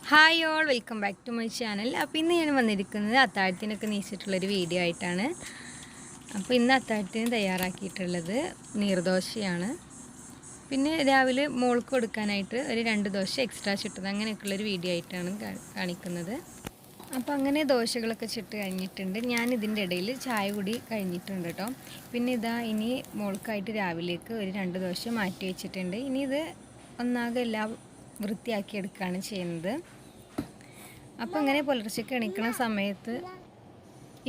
Hi all, welcome back to my channel. അപ്പോൾ ഇന്ന് ഞാൻ വന്നിരിക്കുന്നത് അത്താഴത്തിനൊക്കെ നീച്ചിട്ടുള്ളൊരു വീഡിയോ ആയിട്ടാണ്. അപ്പോൾ ഇന്ന് അത്താഴത്തിന് തയ്യാറാക്കിയിട്ടുള്ളത് നീർദോശയാണ്. പിന്നെ രാവിലെ മോൾക്ക് കൊടുക്കാനായിട്ട് ഒരു 2 ദോശ എക്സ്ട്രാ ചുട്ടത്, അങ്ങനെയൊക്കെയുള്ളൊരു വീഡിയോ ആയിട്ടാണ് കാണിക്കുന്നത്. അപ്പോൾ അങ്ങനെ ദോശകളൊക്കെ ചുട്ട് കഴിഞ്ഞിട്ടുണ്ട്. ഞാൻ ഇതിൻ്റെ ഇടയിൽ ചായ കൂടി കഴിഞ്ഞിട്ടുണ്ട് കേട്ടോ. പിന്നെ ഇനി മോൾക്കായിട്ട് രാവിലേക്ക് ഒരു 2 ദോശ മാറ്റി വെച്ചിട്ടുണ്ട്. ഇനി ഇത് ഒന്നാകെ എല്ലാം വൃത്തിയാക്കി എടുക്കുകയാണ് ചെയ്യുന്നത്. അപ്പോൾ ഇങ്ങനെ പുലർച്ചയ്ക്ക് എണീക്കുന്ന സമയത്ത്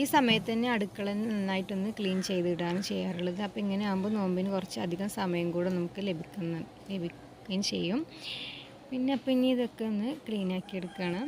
ഈ സമയത്ത് തന്നെ അടുക്കള നന്നായിട്ടൊന്ന് ക്ലീൻ ചെയ്തിടുകയാണ് ചെയ്യാറുള്ളത്. അപ്പോൾ ഇങ്ങനെ ആകുമ്പോൾ നോമ്പിന് കുറച്ചധികം സമയം കൂടെ നമുക്ക് ലഭിക്കുകയും ചെയ്യും. പിന്നെ അപ്പോൾ ഇനി ഇതൊക്കെ ഒന്ന് ക്ലീനാക്കി എടുക്കുകയാണ്.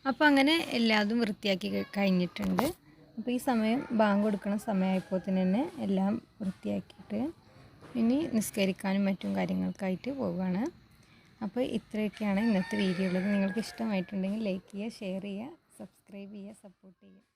അപ്പോൾ അങ്ങനെ എല്ലാതും വൃത്തിയാക്കി കഴിഞ്ഞിട്ടുണ്ട്. അപ്പോൾ ഈ സമയം ബാങ്ക് കൊടുക്കുന്ന സമയമായപ്പോൾ തന്നെ എല്ലാം വൃത്തിയാക്കിയിട്ട് ഇനി നിസ്കരിക്കാനും മറ്റും കാര്യങ്ങൾക്കായിട്ട് പോവുകയാണ്. അപ്പോൾ ഇത്രയൊക്കെയാണ് ഇന്നത്തെ വീഡിയോ ഉള്ളത്. നിങ്ങൾക്ക് ഇഷ്ടമായിട്ടുണ്ടെങ്കിൽ ലൈക്ക് ചെയ്യുക, ഷെയർ ചെയ്യുക, സബ്സ്ക്രൈബ് ചെയ്യുക, സപ്പോർട്ട് ചെയ്യുക.